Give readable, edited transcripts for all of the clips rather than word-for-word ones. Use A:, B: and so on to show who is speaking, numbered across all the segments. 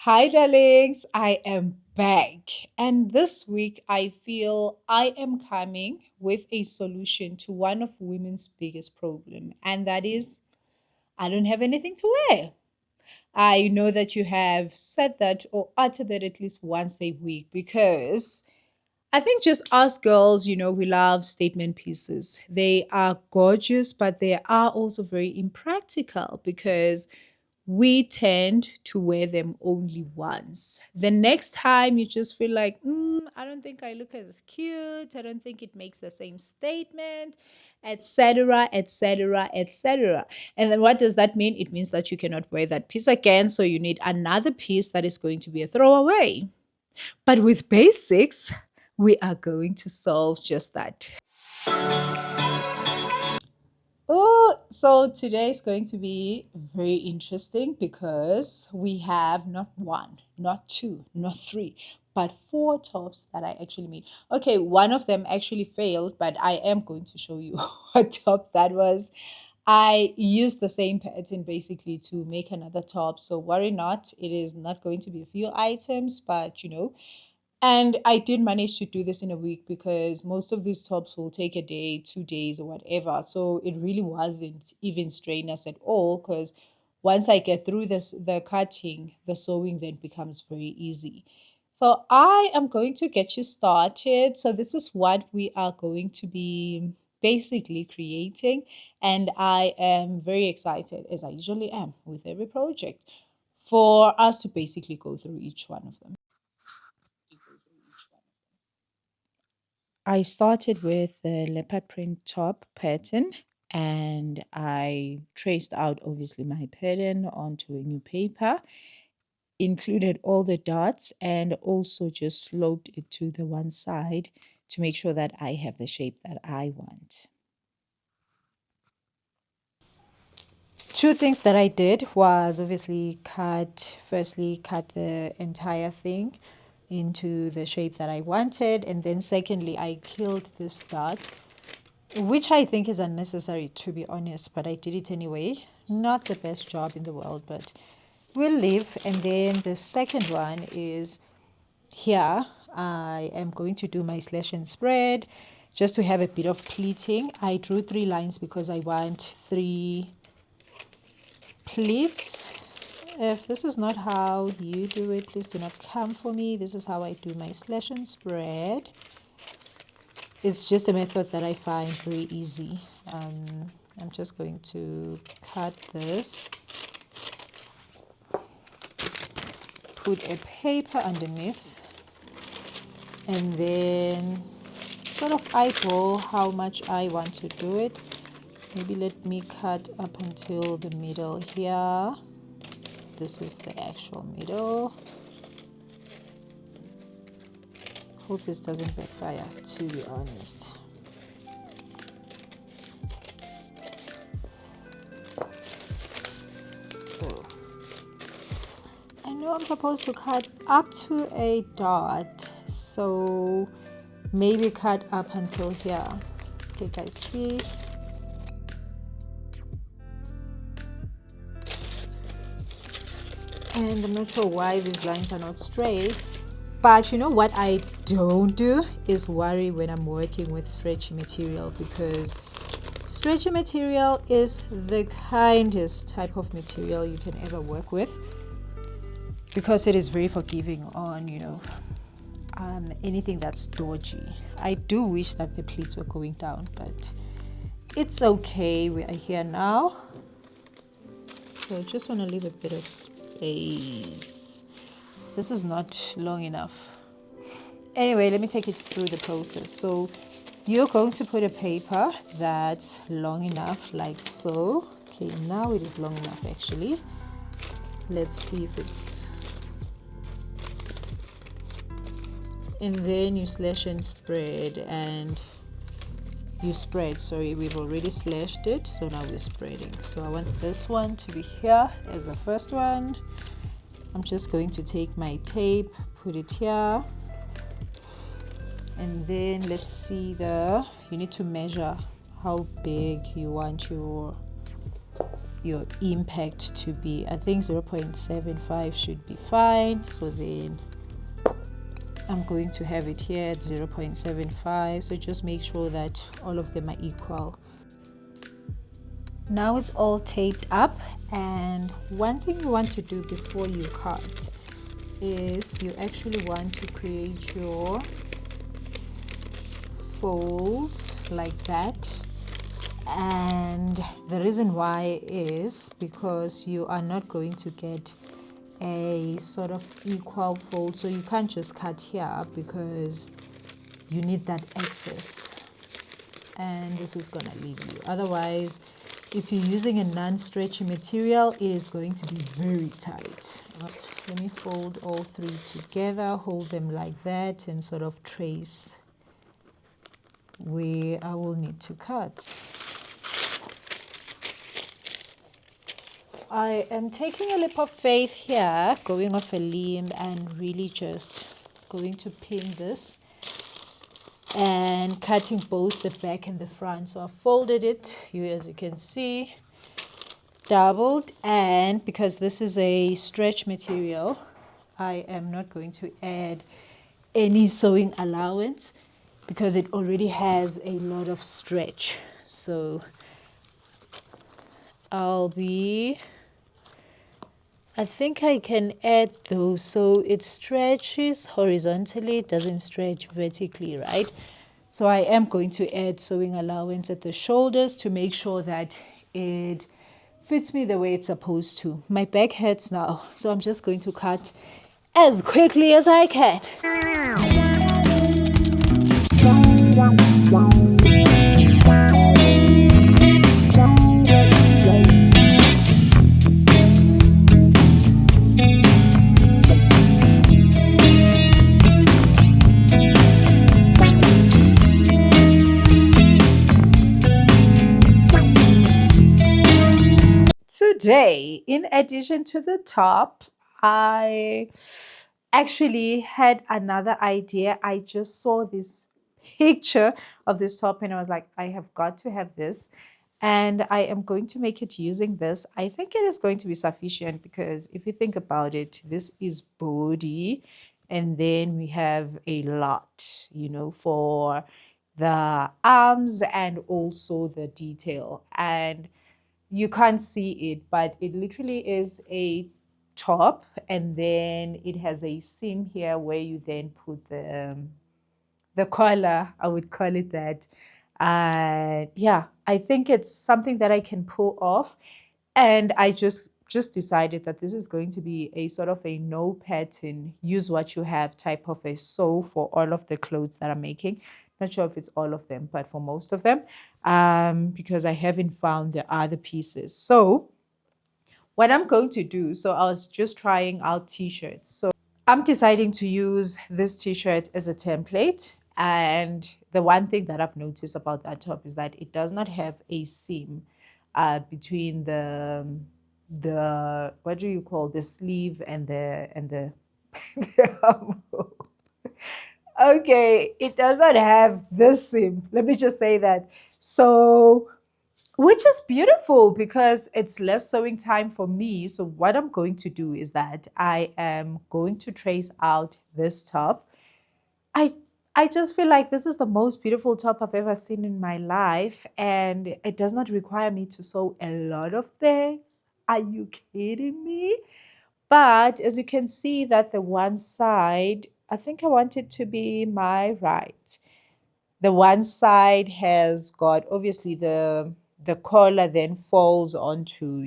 A: Hi, darlings. I am back. And this week, I feel I am coming with a solution to one of women's biggest problem, and that is I don't have anything to wear. I know that you have said that or uttered that at least once a week because I think just us girls, we love statement pieces. They are gorgeous, but they are also very impractical because we tend to wear them only once. The next time you just feel like, I don't think I look as cute. I don't think it makes the same statement, etc., etc., etc. And then what does that mean? It means that you cannot wear that piece again. So you need another piece that is going to be a throwaway. But with basics, we are going to solve just that. Oh, so today is going to be very interesting because we have not one, not two, not three, but four tops that I actually made. Okay, one of them actually failed, but I am going to show you what top that was. I used the same pattern basically to make another top. So worry not, it is not going to be a few items, but and I did manage to do this in a week because most of these tops will take a day, 2 days, or whatever. So it really wasn't even strenuous at all because once I get through the cutting, the sewing then becomes very easy. So I am going to get you started. So this is what we are going to be basically creating. And I am very excited, as I usually am with every project, for us to basically go through each one of them. I started with the leopard print top pattern and I traced out obviously my pattern onto a new paper, included all the dots, and also just sloped it to the one side to make sure that I have the shape that I want. Two things that I did was obviously firstly, cut the entire thing into the shape that I wanted, and then secondly, I killed this dot, which I think is unnecessary to be honest, but I did it anyway. Not the best job in the world, but we'll live. And then the second one is here. I am going to do my slash and spread just to have a bit of pleating. I drew 3 lines because I want 3 pleats. If this is not how you do it, please do not come for me. This is how I do my slash and spread. It's just a method that I find very easy. I'm just going to cut this, put a paper underneath, and then sort of eyeball how much I want to do it. Maybe let me cut up until the middle here. This is the actual middle. Hope this doesn't backfire, to be honest. So I know I'm supposed to cut up to a dot, so maybe cut up until here. Okay guys, see? And I'm not sure why these lines are not straight. But you know what I don't do is worry when I'm working with stretchy material, because stretchy material is the kindest type of material you can ever work with, because it is very forgiving on, anything that's dodgy. I do wish that the pleats were going down, but it's okay. We are here now. So just want to leave a bit of space. This is not long enough. Anyway, let me take you through the process. So you're going to put a paper that's long enough, like so. Okay, now it is long enough actually. Let's see if it's... And then you slash and spread, and you spread. Sorry, we've already slashed it, so now we're spreading. So I want this one to be here as the first one. I'm just going to take my tape, put it here, and then let's see you need to measure how big you want your impact to be. I think 0.75 should be fine. So then I'm going to have it here at 0.75. So just make sure that all of them are equal. Now it's all taped up, and one thing you want to do before you cut is you actually want to create your folds like that. And the reason why is because you are not going to get a sort of equal fold, so you can't just cut here because you need that excess, and this is gonna leave you. Otherwise, if you're using a non-stretchy material, it is going to be very tight. Let me fold all three together, hold them like that, and sort of trace where I will need to cut. I am taking a leap of faith here, going off a limb and really just going to pin this and cutting both the back and the front. So I folded it, as you can see, doubled, and because this is a stretch material, I am not going to add any sewing allowance because it already has a lot of stretch. So I think I can add those so it stretches horizontally, it doesn't stretch vertically, right? So I am going to add sewing allowance at the shoulders to make sure that it fits me the way it's supposed to. My back hurts now, so I'm just going to cut as quickly as I can. Today, in addition to the top, I actually had another idea. I just saw this picture of this top and I was like, I have got to have this. And I am going to make it using this. I think it is going to be sufficient because if you think about it, this is body. And then we have a lot, for the arms and also the detail. And you can't see it, but it literally is a top, and then it has a seam here where you then put the collar, I would call it that. Yeah, I think it's something that I can pull off, and I just decided that this is going to be a sort of a no pattern, use what you have type of a sew for all of the clothes that I'm making. Not sure if it's all of them, but for most of them, because I haven't found the other pieces. So what I'm going to do, so I was just trying out t-shirts. So I'm deciding to use this t-shirt as a template. And the one thing that I've noticed about that top is that it does not have a seam between the what do you call the sleeve and the the armhole. Okay, it does not have this seam. Let me just say that. So, which is beautiful because it's less sewing time for me. So what I'm going to do is that I am going to trace out this top. I I just feel like this is the most beautiful top I've ever seen in my life, and it does not require me to sew a lot of things. Are you kidding me? But as you can see that the one side, I think I want it to be my right. The one side has got obviously the collar then falls onto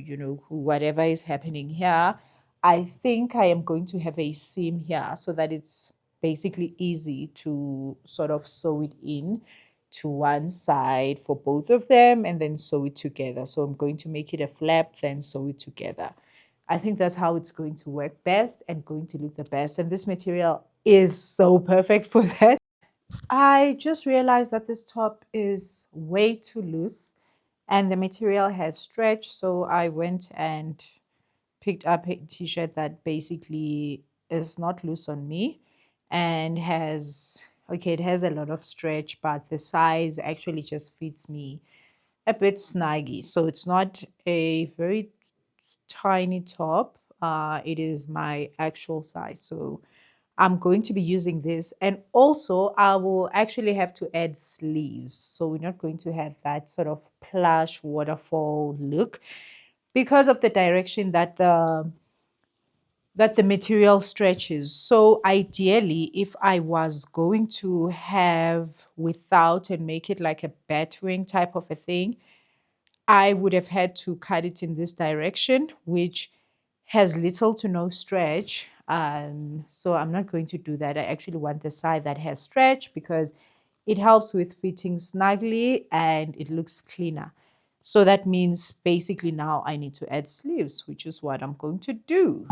A: whatever is happening here. I think I am going to have a seam here so that it's basically easy to sort of sew it in to one side for both of them and then sew it together. So I'm going to make it a flap, then sew it together. I think that's how it's going to work best and going to look the best. And this material is so perfect for that. I just realized that this top is way too loose and the material has stretch. So I went and picked up a t-shirt that basically is not loose on me and okay, it has a lot of stretch, but the size actually just fits me a bit snuggy. So it's not a very tiny top. It is my actual size. So I'm going to be using this. And also, I will actually have to add sleeves. So we're not going to have that sort of plush waterfall look because of the direction that the material stretches. So ideally, if I was going to have without and make it like a batwing type of a thing, I would have had to cut it in this direction, which has little to no stretch. So I'm not going to do that. I actually want the side that has stretch because it helps with fitting snugly and it looks cleaner. So that means basically now I need to add sleeves, which is what I'm going to do.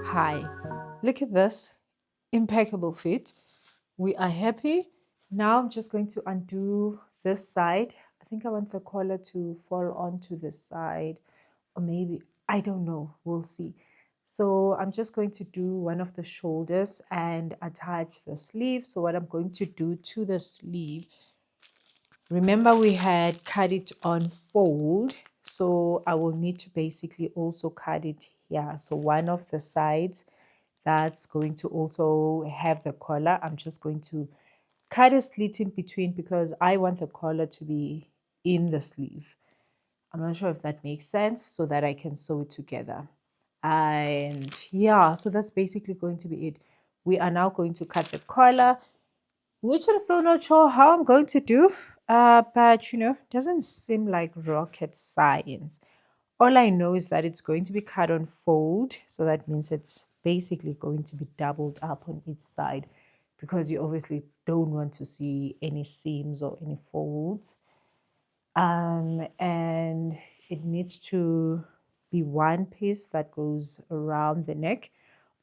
A: Hi, look at this impeccable fit. We are happy. Now I'm just going to undo this side. I think I want the collar to fall onto this side, or maybe, I don't know, we'll see. So I'm just going to do one of the shoulders and attach the sleeve. So what I'm going to do to the sleeve, remember we had cut it on fold. So I will need to basically also cut it here. So one of the sides that's going to also have the collar, I'm just going to cut a slit in between because I want the collar to be in the sleeve. I'm not sure if that makes sense, so that I can sew it together. And yeah, so that's basically going to be it. We are now going to cut the collar, which I'm still not sure how I'm going to do. But doesn't seem like rocket science. All I know is that it's going to be cut on fold. So that means it's basically going to be doubled up on each side because you obviously don't want to see any seams or any folds. And it needs to be one piece that goes around the neck,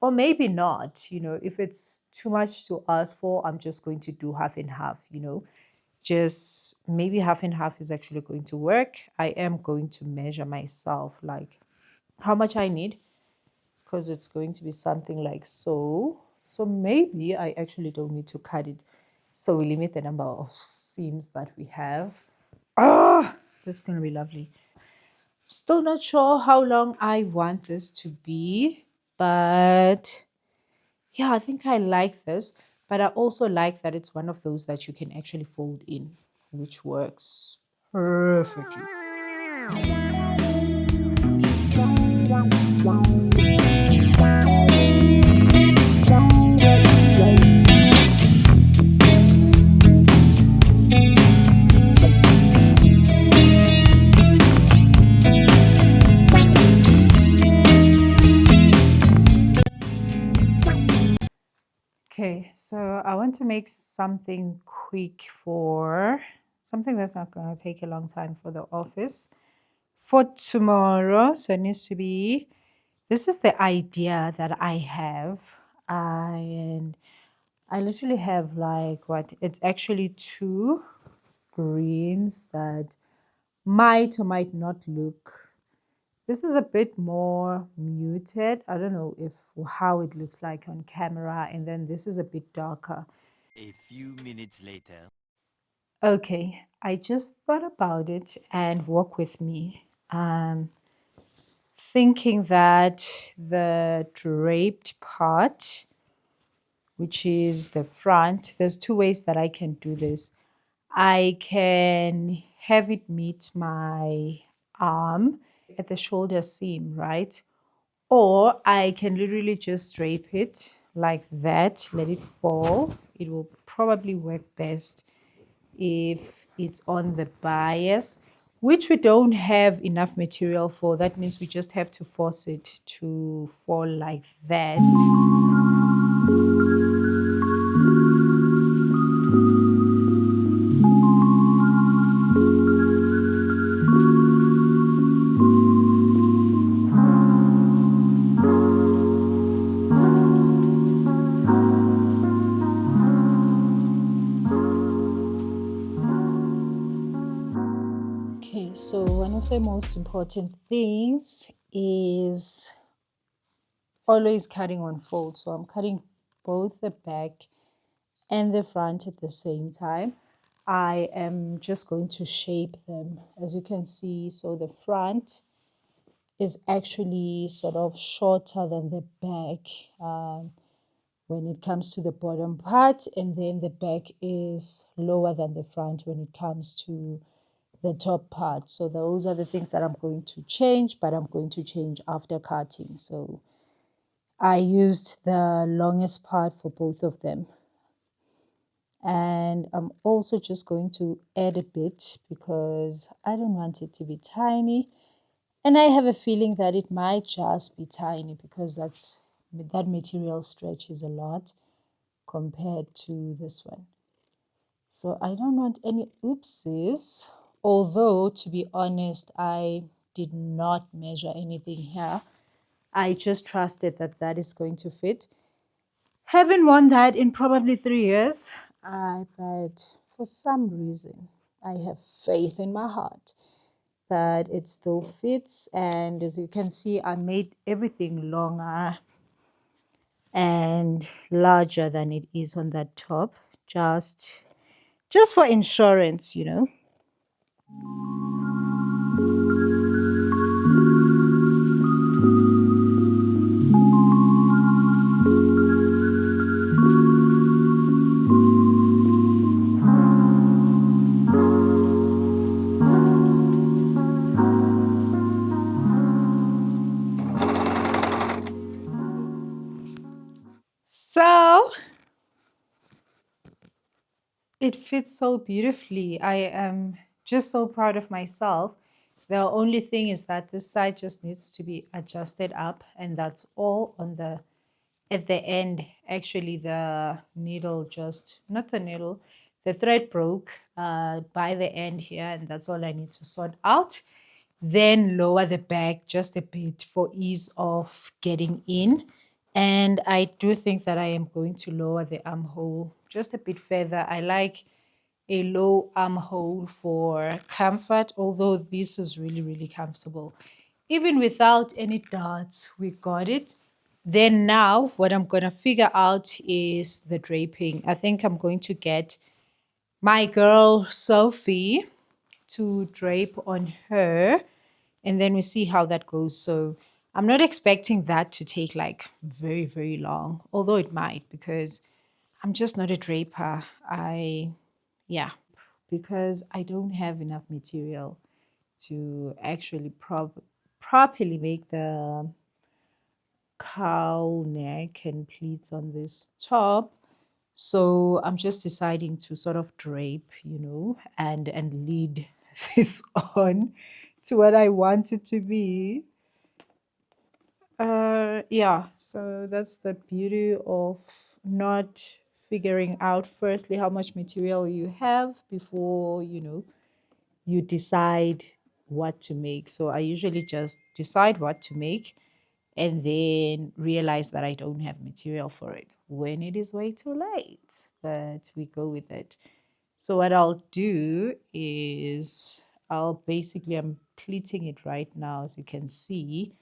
A: or maybe not. If it's too much to ask for, I'm just going to do half and half. Just maybe half and half is actually going to work. I am going to measure myself like how much I need because it's going to be something like so. So maybe I actually don't need to cut it. So we limit the number of seams that we have. Ah, this is going to be lovely. Still not sure how long I want this to be, but yeah, I think I like this. But I also like that it's one of those that you can actually fold in, which works perfectly. Okay, so I want to make something quick for something that's not going to take a long time for the office for tomorrow. So it needs to be, this is the idea that I have. And I literally have like what? It's actually two greens that might or might not look. This is a bit more muted. I don't know if how it looks like on camera, and then this is a bit darker.
B: A few minutes later.
A: Okay, I just thought about it and walk with me. Thinking that the draped part, which is the front, there's two ways that I can do this. I can have it meet my arm at the shoulder seam, right? Or I can literally just drape it like that, let it fall. It will probably work best if it's on the bias, which we don't have enough material for. That means we just have to force it to fall like that. Okay, so one of the most important things is always cutting on fold. So I'm cutting both the back and the front at the same time. I am just going to shape them as you can see. So the front is actually sort of shorter than the back when it comes to the bottom part, and then the back is lower than the front when it comes to the top part. So those are the things that I'm going to change, but I'm going to change after cutting. So I used the longest part for both of them. And I'm also just going to add a bit because I don't want it to be tiny. And I have a feeling that it might just be tiny because that material stretches a lot compared to this one. So I don't want any oopsies. Although, to be honest, I did not measure anything here. I just trusted that that is going to fit. Haven't worn that in probably 3 years, but for some reason, I have faith in my heart that it still fits. And as you can see, I made everything longer and larger than it is on that top, just for insurance, you know. So it fits so beautifully. I am just so proud of myself. The only thing is that this side just needs to be adjusted up, and that's all on the at the end. Actually, the needle just not the needle, the thread broke by the end here, and that's all I need to sort out. Then lower the back just a bit for ease of getting in. And I do think that I am going to lower the armhole just a bit further. I like a low armhole for comfort, although this is really, really comfortable. Even without any darts, we got it. Then now what I'm going to figure out is the draping. I think I'm going to get my girl Sophie to drape on her, and then we see how that goes. So I'm not expecting that to take like very, very long, although it might because I'm just not a draper. Yeah, because I don't have enough material to actually properly make the cowl neck and pleats on this top. So I'm just deciding to sort of drape, you know, and lead this on to what I want it to be. Yeah, so that's the beauty of not figuring out firstly how much material you have before, you know, you decide what to make. So I usually just decide what to make and then realize that I don't have material for it when it is way too late. But we go with it. So what I'll do is I'm pleating it right now, as you can see.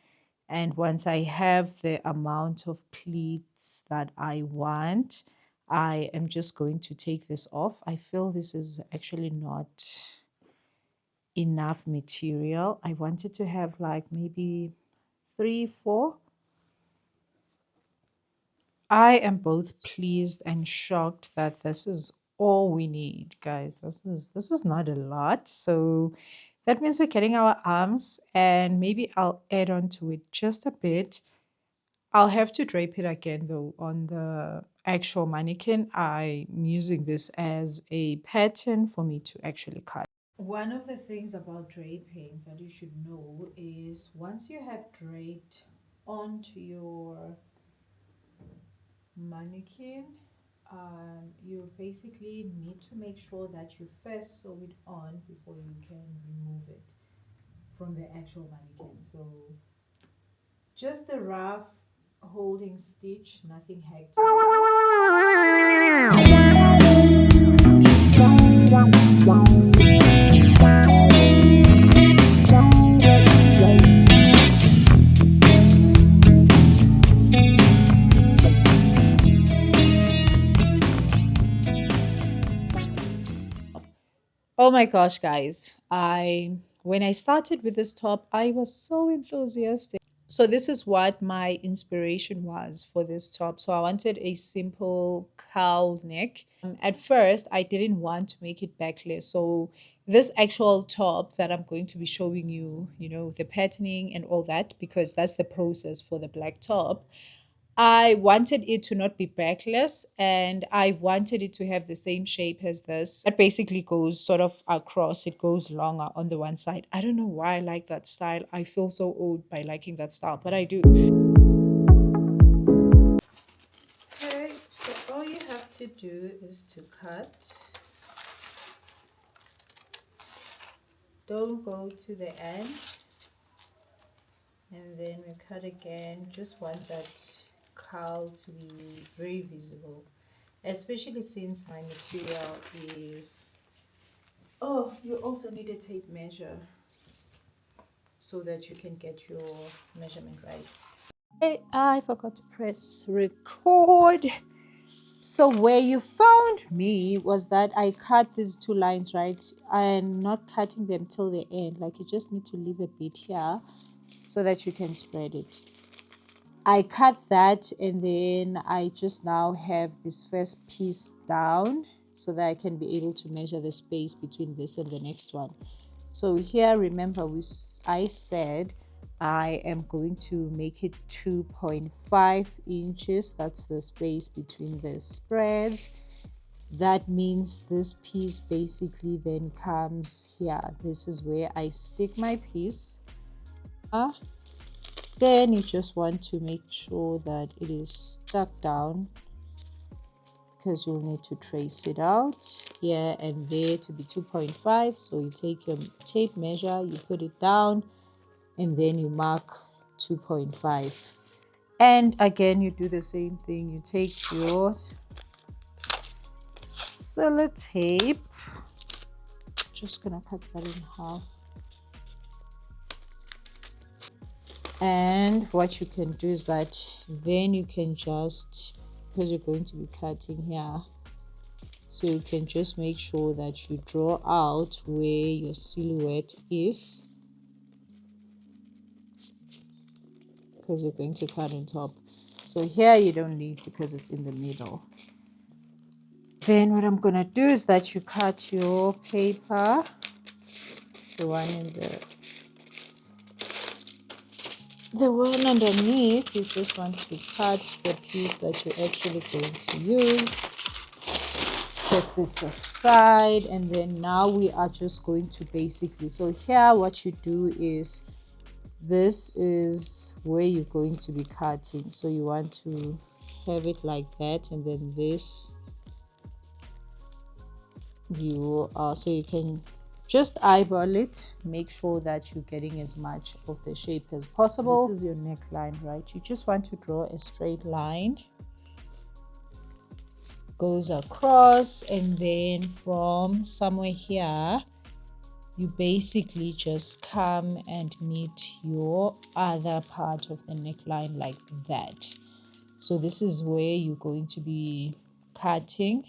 A: And once I have the amount of pleats that I want, I am just going to take this off. I feel this is actually not enough material. I wanted to have like maybe 3, 4. I am both pleased and shocked that this is all we need, guys. This is not a lot. So that means we're getting our arms, and maybe I'll add on to it just a bit I'll have to drape it again though on the actual mannequin. I'm using this as a pattern for me to actually cut. One of the things about draping that you should know is once you have draped onto your mannequin, you basically need to make sure that you first sew it on before you can remove it from the actual mannequin. So just a rough holding stitch, nothing hectic. Oh my gosh, guys. I when I started with this top, I was so enthusiastic. So this is what my inspiration was for this top. So I wanted a simple cowl neck. At first, I didn't want to make it backless. So this actual top that I'm going to be showing you, the patterning and all that, because that's the process for the black top. I wanted it to not be backless and I wanted it to have the same shape as this. That basically goes sort of across, it goes longer on the one side. I don't know why I like that style. I feel so old by liking that style, but I do. Okay, so all you have to do is to cut. Don't go to the end. And then we cut again. Just want that curl to be very visible, especially since my material is. Oh, you also need a tape measure so that you can get your measurement right. Hey, I forgot to press record. So where you found me was that I cut these two lines, right? I'm not cutting them till the end. Like you just need to leave a bit here so that you can spread it. I cut that and then I just now have this first piece down so that I can be able to measure the space between this and the next one. So here, remember, I said I am going to make it 2.5 inches. That's the space between the spreads. That means this piece basically then comes here. This is where I stick my piece. Then you just want to make sure that it is stuck down because you'll need to trace it out here and there to be 2.5. So you take your tape measure, you put it down, and then you mark 2.5. And again, you do the same thing. You take your sellotape. Just gonna cut that in half. And what you can do is that then you can just, because you're going to be cutting here, so you can just make sure that you draw out where your silhouette is, because you're going to cut on top. So here you don't need because it's in the middle. Then what I'm gonna do is that you cut your paper, the one in the one underneath. You just want to cut the piece that you're actually going to use. Set this aside, and then now we are just going to basically, so here what you do is this is where you're going to be cutting, so you want to have it like that, and then this so you can just eyeball it, make sure that you're getting as much of the shape as possible. This is your neckline, right? You just want to draw a straight line, goes across, and then from somewhere here you basically just come and meet your other part of the neckline like that. So this is where you're going to be cutting.